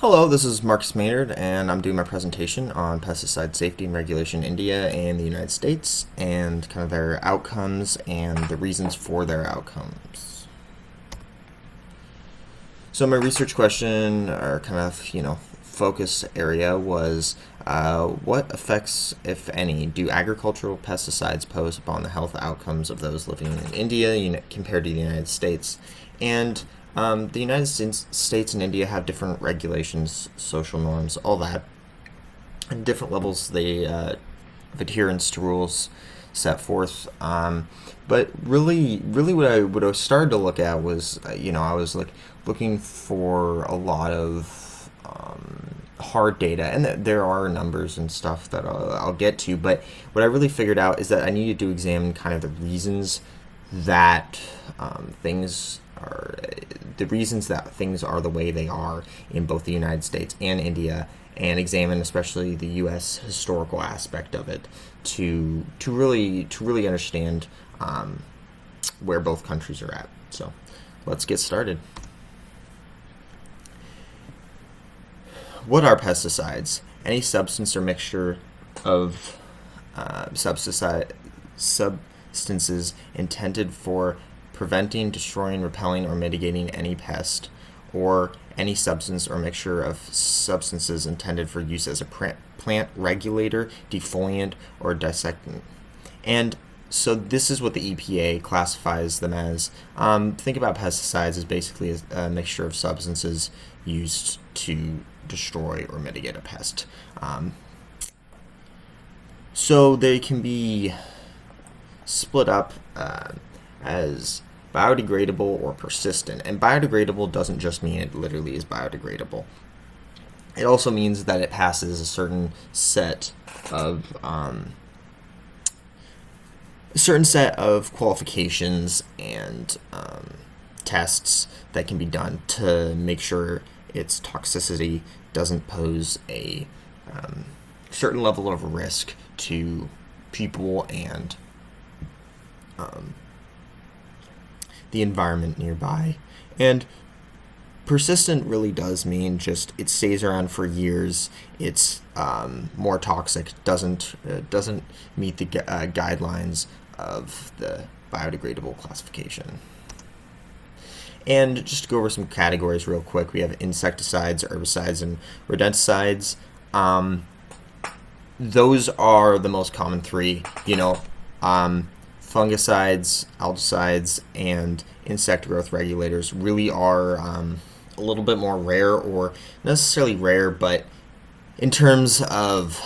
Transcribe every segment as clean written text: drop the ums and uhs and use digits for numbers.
Hello, this is Marcus Maynard, and I'm doing my presentation on pesticide safety and regulation in India and the United States, and kind of their outcomes and the reasons for their outcomes. So my research question, or kind of, focus area was what effects, if any, do agricultural pesticides pose upon the health outcomes of those living in India compared to the United States? And the United States and India have different regulations, social norms, all that, and different levels of adherence to rules set forth. But really, what I started to look at was, I was looking for a lot of hard data, and there are numbers and stuff that I'll get to. But what I really figured out is that I needed to examine kind of the reasons that things are the way they are in both the United States and India, and examine especially the U.S. historical aspect of it to really understand where both countries are at. So let's get started. What are pesticides? Any substance or mixture of substances intended for preventing, destroying, repelling, or mitigating any pest, or any substance or mixture of substances intended for use as a plant regulator, defoliant, or dissectant. And so this is what the EPA classifies them as. Think about pesticides as basically a mixture of substances used to destroy or mitigate a pest. So they can be split up as biodegradable or persistent. And biodegradable doesn't just mean it literally is biodegradable. It also means that it passes a certain set of qualifications and tests that can be done to make sure its toxicity doesn't pose a certain level of risk to people and the environment nearby. And persistent really does mean just it stays around for years. It's more toxic, doesn't meet the guidelines of the biodegradable classification. And just to go over some categories real quick, we have insecticides, herbicides, and rodenticides. Those are the most common three. Fungicides, algicides, and insect growth regulators really are a little bit more rare, or not necessarily rare, but in terms of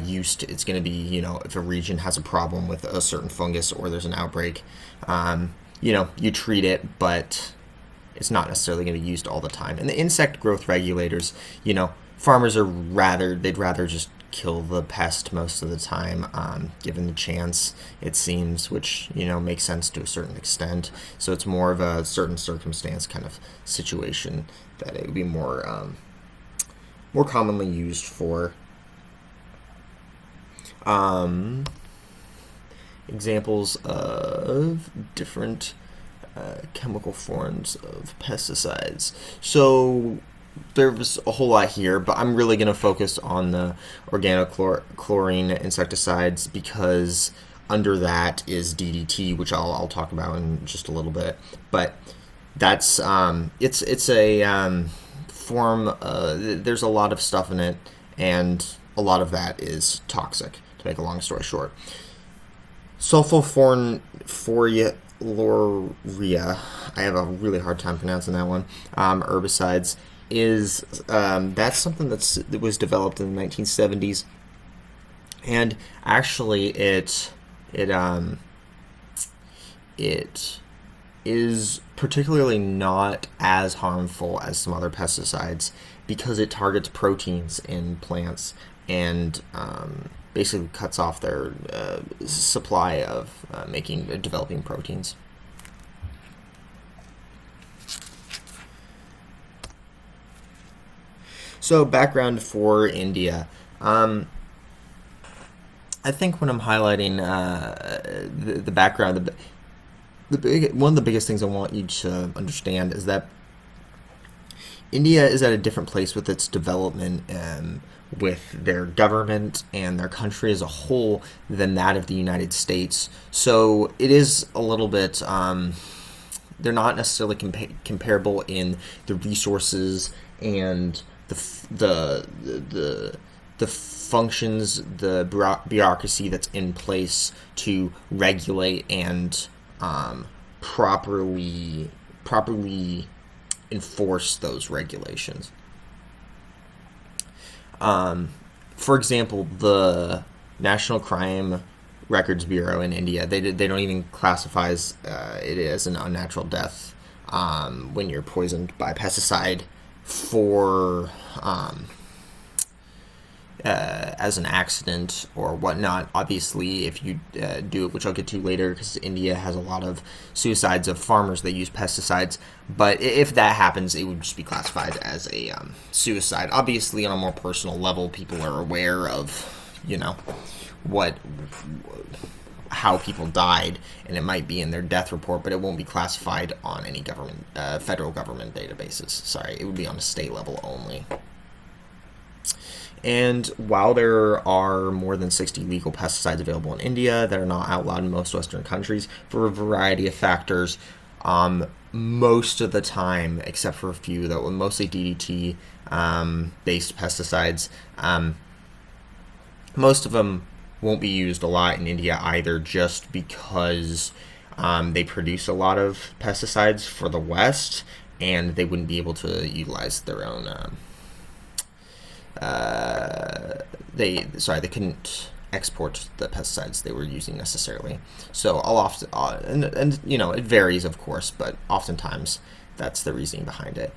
use, it's going to be, if a region has a problem with a certain fungus or there's an outbreak, you treat it, but it's not necessarily going to be used all the time. And the insect growth regulators, farmers they'd rather just kill the pest most of the time, given the chance, it seems, which makes sense to a certain extent. So it's more of a certain circumstance kind of situation that it would be more commonly used for. Examples of different chemical forms of pesticides. So there's a whole lot here, but I'm really going to focus on the organochlorine insecticides, because under that is DDT, which I'll talk about in just a little bit. But that's it's a form. There's a lot of stuff in it, and a lot of that is toxic. To make a long story short, sulfonylurea, I have a really hard time pronouncing that one. Herbicides is that's something that was developed in the 1970s, and actually it is particularly not as harmful as some other pesticides, because it targets proteins in plants and basically cuts off their supply of developing proteins. So background for India. I think when I'm highlighting the background, one of the biggest things I want you to understand is that India is at a different place with its development, with their government and their country as a whole than that of the United States. So it is a little bit. They're not necessarily comparable in the resources and the functions, the bureaucracy that's in place to regulate and properly enforce those regulations. For example, the National Crime Records Bureau in India, they don't even classify it as an unnatural death when you're poisoned by pesticide for as an accident or whatnot. Obviously, if you do it, which I'll get to later, because India has a lot of suicides of farmers that use pesticides. But if that happens, it would just be classified as a suicide. Obviously, on a more personal level, people are aware of, how people died, and it might be in their death report, but it won't be classified on any federal government databases. Sorry, it would be on a state level only. And while there are more than 60 legal pesticides available in India that are not outlawed in most Western countries for a variety of factors, most of the time, except for a few, that were mostly DDT based pesticides, most of them won't be used a lot in India either, just because they produce a lot of pesticides for the West, and they wouldn't be able to utilize their own. They couldn't export the pesticides they were using necessarily. So I'll often, and it varies, of course, but oftentimes that's the reasoning behind it.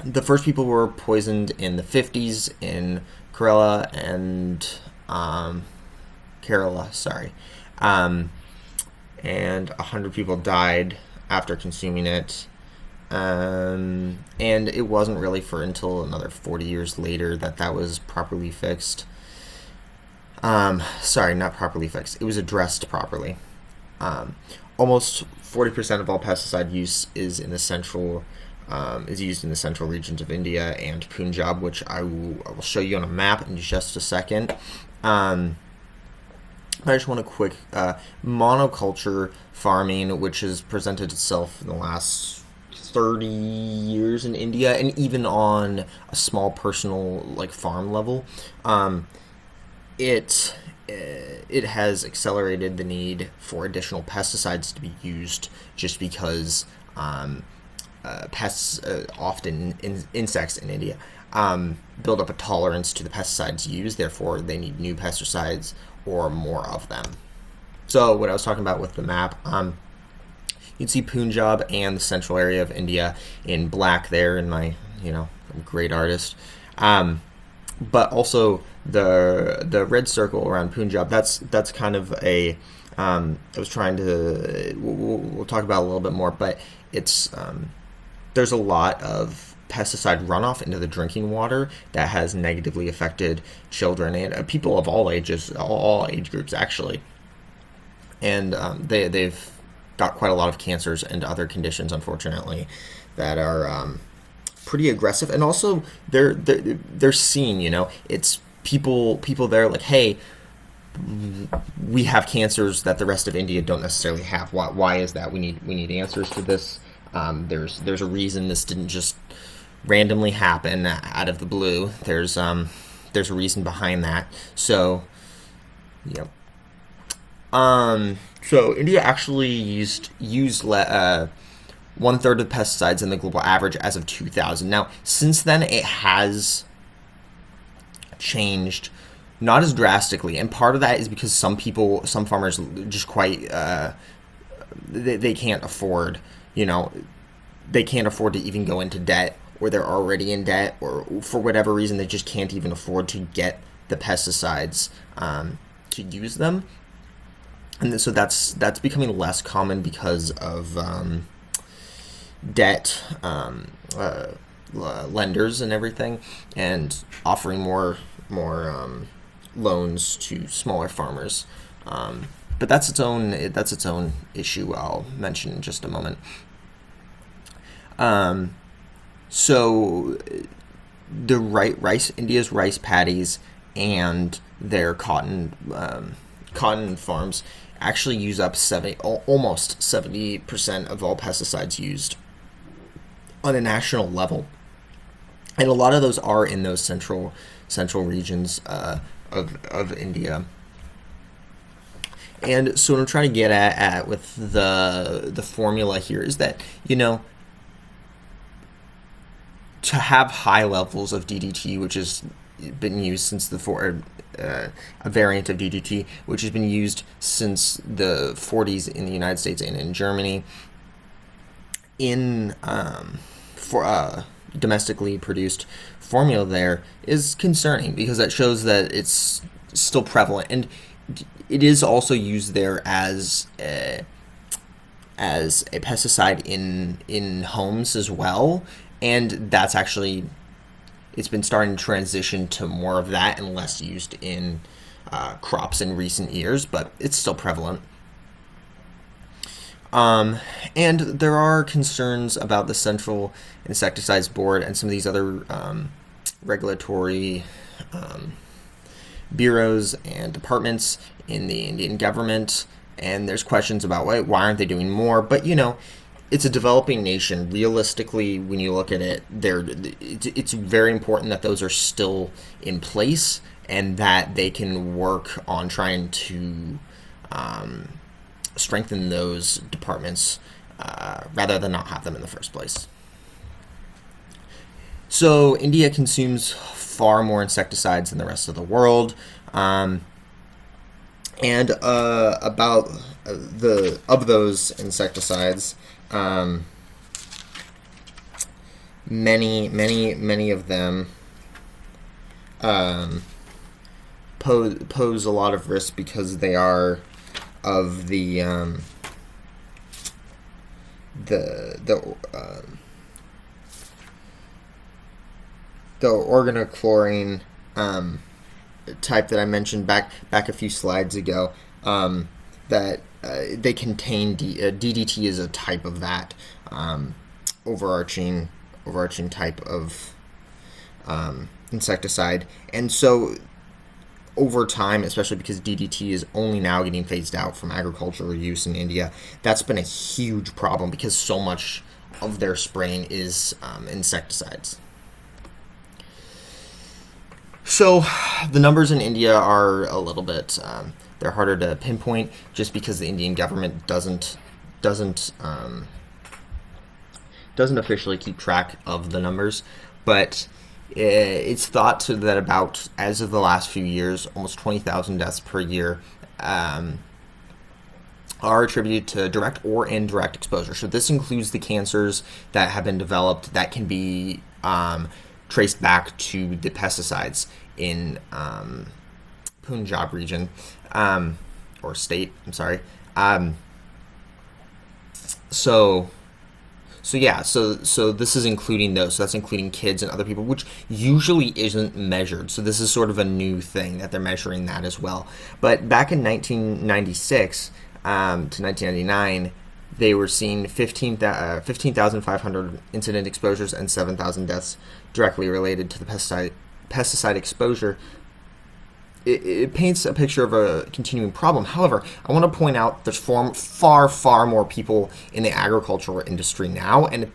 The first people were poisoned in the 50s in Kerala and and 100 people died after consuming it. And it wasn't really for until another 40 years later that was properly fixed. Sorry, not properly fixed. It was addressed properly. Almost 40% of all pesticide use is in the central, is used in the central regions of India and Punjab, which I will show you on a map in just a second. I just want a quick monoculture farming, which has presented itself in the last 30 years in India, and even on a small personal farm level, it has accelerated the need for additional pesticides to be used, just because pests, often insects in India, build up a tolerance to the pesticides used. Therefore, they need new pesticides or more of them. So what I was talking about with the map, you can see Punjab and the central area of India in black there in my, I'm a great artist. But also the red circle around Punjab, that's kind of I was trying to, we'll talk about a little bit more, but it's, there's a lot of pesticide runoff into the drinking water that has negatively affected children and people of all ages, all age groups actually. And they've got quite a lot of cancers and other conditions, unfortunately, that are pretty aggressive. And also they're seen, it's people there like, hey, we have cancers that the rest of India don't necessarily have. Why is that? We need answers to this. There's a reason this didn't just randomly happen out of the blue. There's a reason behind that. So, yep. So India actually used 1/3 of pesticides in the global average as of 2000. Now, since then, it has changed, not as drastically, and part of that is because some farmers just quite they can't afford, they can't afford to even go into debt, or they're already in debt, or for whatever reason they just can't even afford to get the pesticides to use them. And so that's becoming less common because of debt, lenders and everything, and offering more loans to smaller farmers. But that's its own issue I'll mention in just a moment. So the India's rice paddies and their cotton farms actually use up almost 70% of all pesticides used on a national level, and a lot of those are in those central regions of India. And so what I'm trying to get at with the formula here is that, to have high levels of DDT, which has been used since a variant of DDT, which has been used since the 40s in the United States and in Germany, for domestically produced formula, there is concerning, because that shows that it's still prevalent, and it is also used there as a pesticide in homes as well. And that's actually, it's been starting to transition to more of that and less used in crops in recent years, but it's still prevalent. And there are concerns about the Central Insecticides Board and some of these other regulatory bureaus and departments in the Indian government. And there's questions about why aren't they doing more? But, it's a developing nation. Realistically, when you look at it, it's very important that those are still in place and that they can work on trying to strengthen those departments rather than not have them in the first place. So India consumes far more insecticides than the rest of the world. And about of those insecticides, many of them pose a lot of risk because they are of the organochlorine type that I mentioned back a few slides ago. That they contain DDT is a type of that overarching type of insecticide, and so over time, especially because DDT is only now getting phased out from agricultural use in India, that's been a huge problem because so much of their spraying is insecticides. So the numbers in India are a little bit they're harder to pinpoint just because the Indian government doesn't officially keep track of the numbers, but it's thought that about, as of the last few years, almost 20,000 deaths per year are attributed to direct or indirect exposure. So this includes the cancers that have been developed that can be traced back to the pesticides in Punjab region, or state, I'm sorry. So this is including those. So that's including kids and other people, which usually isn't measured. So this is sort of a new thing that they're measuring that as well. But back in 1996 to 1999, they were seeing 15,500 incident exposures and 7,000 deaths directly related to the pesticide exposure. It paints a picture of a continuing problem. However, I want to point out there's far more people in the agricultural industry now, and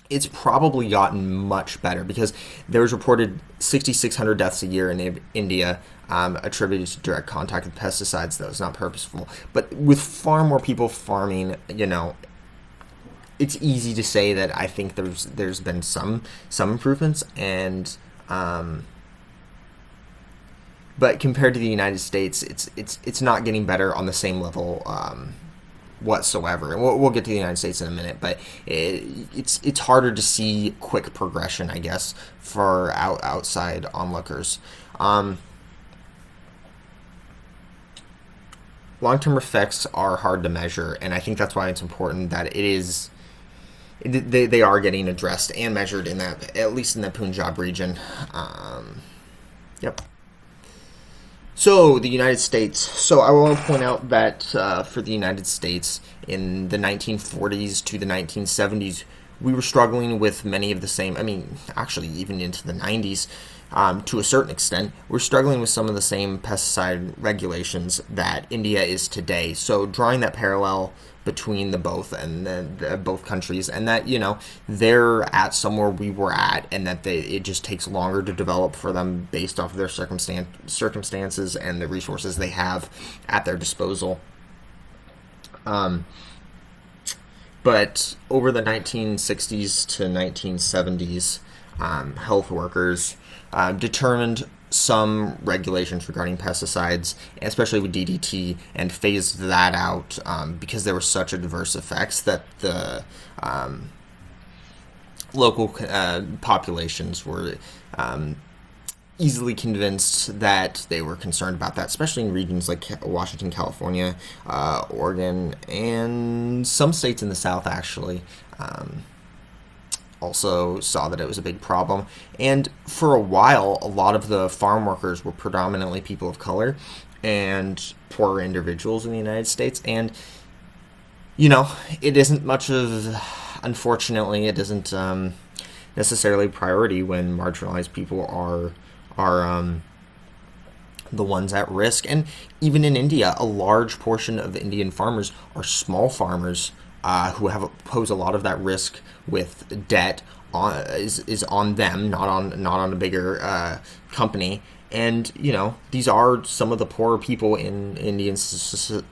it's probably gotten much better because there's reported 6,600 deaths a year in India attributed to direct contact with pesticides. That was not purposeful. But with far more people farming, it's easy to say that I think there's been some improvements, and but compared to the United States, it's not getting better on the same level whatsoever. And we'll get to the United States in a minute, but it's harder to see quick progression, I guess, for outside onlookers. Long-term effects are hard to measure, and I think that's why it's important that they are getting addressed and measured in that, at least in the Punjab region. Yep. So the United States. So I want to point out that for the United States in the 1940s to the 1970s, we were struggling with many of the same, I mean, actually, even into the 90s, to a certain extent, we're struggling with some of the same pesticide regulations that India is today. So drawing that parallel between the both and the both countries, and that, you know, they're at somewhere we were at, and that it just takes longer to develop for them based off of their circumstances and the resources they have at their disposal. But over the 1960s to 1970s, health workers determined some regulations regarding pesticides, especially with DDT, and phased that out because there were such adverse effects that the local populations were easily convinced that they were concerned about that, especially in regions like Washington, California, Oregon, and some states in the South, actually. Also saw that it was a big problem. And for a while, a lot of the farm workers were predominantly people of color and poorer individuals in the United States. And, you know, it isn't much of, unfortunately, it isn't necessarily a priority when marginalized people are the ones at risk. And even in India, a large portion of the Indian farmers are small farmers who pose a lot of that risk with debt is on them, not on a bigger company. And, you know, these are some of the poorer people in Indian society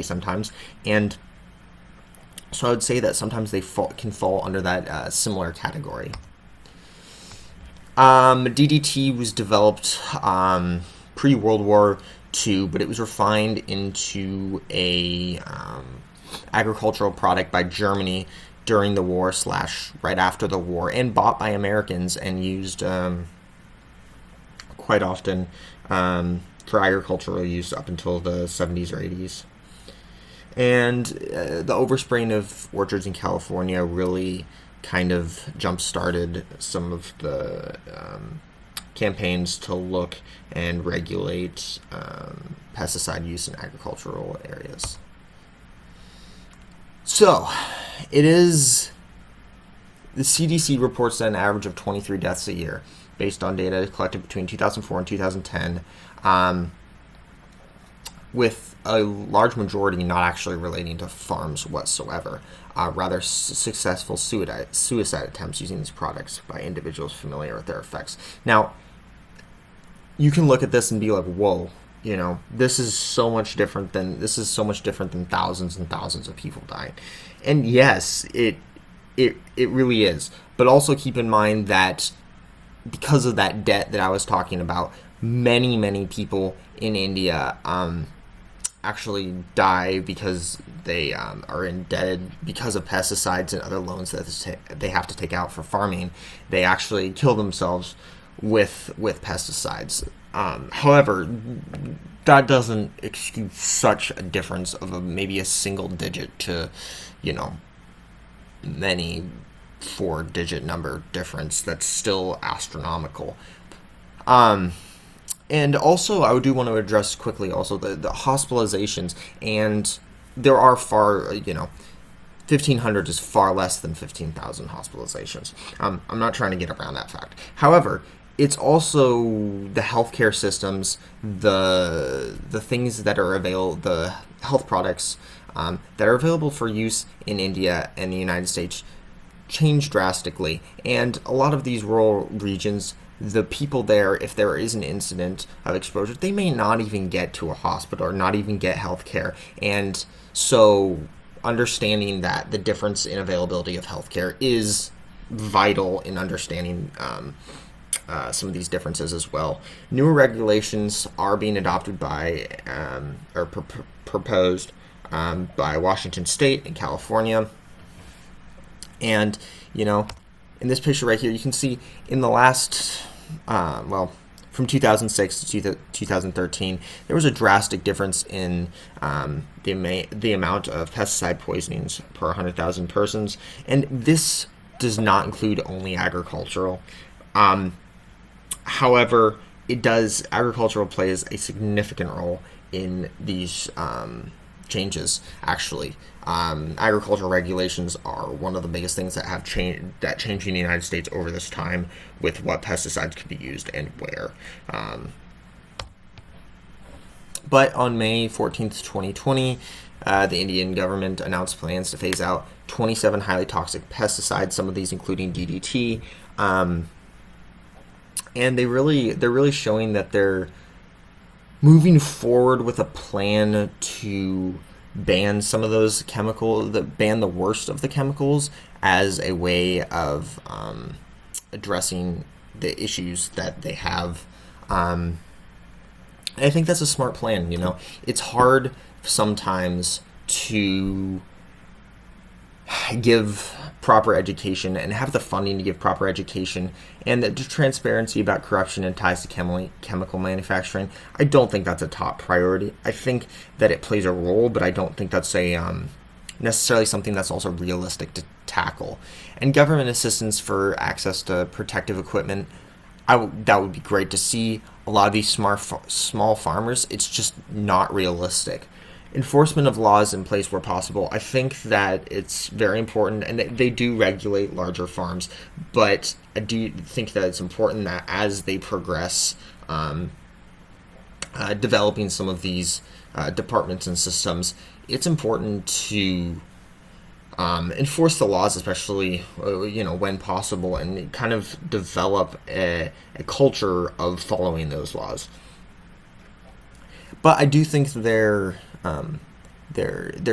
sometimes. And so I would say that sometimes they can fall under that similar category. DDT was developed pre-World War II, but it was refined into a agricultural product by Germany during the war / right after the war, and bought by Americans and used quite often for agricultural use up until the 70s or 80s. And the overspraying of orchards in California really kind of jump-started some of the campaigns to look and regulate pesticide use in agricultural areas. So, the CDC reports an average of 23 deaths a year based on data collected between 2004 and 2010, with a large majority not actually relating to farms whatsoever, rather successful suicide attempts using these products by individuals familiar with their effects. Now, you can look at this and be like, whoa, you know, this is so much different than thousands and thousands of people dying. And yes, it really is. But also keep in mind that because of that debt that I was talking about, many people in India actually die because they are indebted because of pesticides and other loans that they have to take out for farming. They actually kill themselves with pesticides. However, that doesn't excuse such a difference of maybe a single digit to, you know, many 4-digit number difference. That's still astronomical. And also, I do want to address quickly also the hospitalizations, and there are 1,500 is far less than 15,000 hospitalizations. I'm not trying to get around that fact. However, it's also the healthcare systems, the things that are available, the health products that are available for use in India and the United States change drastically. And a lot of these rural regions, the people there, if there is an incident of exposure, they may not even get to a hospital or not even get health care. And so understanding that the difference in availability of healthcare is vital in understanding some of these differences as well. Newer regulations are being adopted by or proposed by Washington State and California. And, you know, in this picture right here, you can see in the last, from 2006 to 2013, there was a drastic difference in the amount of pesticide poisonings per 100,000 persons. And this does not include only agricultural. However, agricultural plays a significant role in these changes. Actually, agricultural regulations are one of the biggest things that have changed in the United States over this time, with what pesticides can be used and where. But on May 14th, 2020, the Indian government announced plans to phase out 27 highly toxic pesticides, some of these including DDT. And they're really showing that they're moving forward with a plan to ban some of those chemicals, ban the worst of the chemicals, as a way of addressing the issues that they have. I think that's a smart plan. It's hard sometimes to give proper education and have the funding to give proper education, and the transparency about corruption and ties to chemical manufacturing. I don't think that's a top priority. I think that it plays a role, but I don't think that's necessarily something that's also realistic to tackle. And government assistance for access to protective equipment, that would be great to see. A lot of these small farmers, it's just not realistic. Enforcement of laws in place where possible. I think that it's very important, and they do regulate larger farms, but I do think that it's important that as they progress developing some of these departments and systems, it's important to enforce the laws, especially when possible, and kind of develop a culture of following those laws. But I do think they're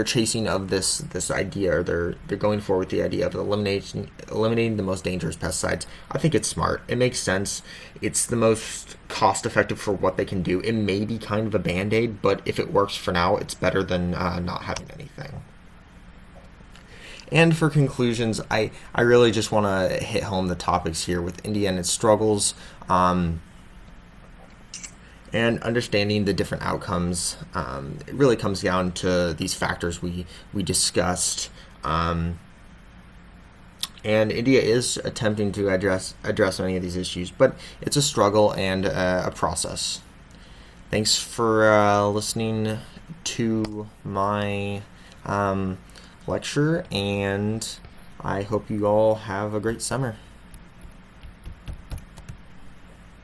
chasing of this idea, or they're going forward with the idea of eliminating the most dangerous pesticides. I think it's smart. It makes sense. It's the most cost effective for what they can do. It may be kind of a band-aid, but if it works for now, it's better than not having anything. And for conclusions, I really just want to hit home the topics here with India and its struggles, and understanding the different outcomes. It really comes down to these factors we discussed. And India is attempting to address many of these issues, but it's a struggle and a process. Thanks for listening to my lecture, and I hope you all have a great summer.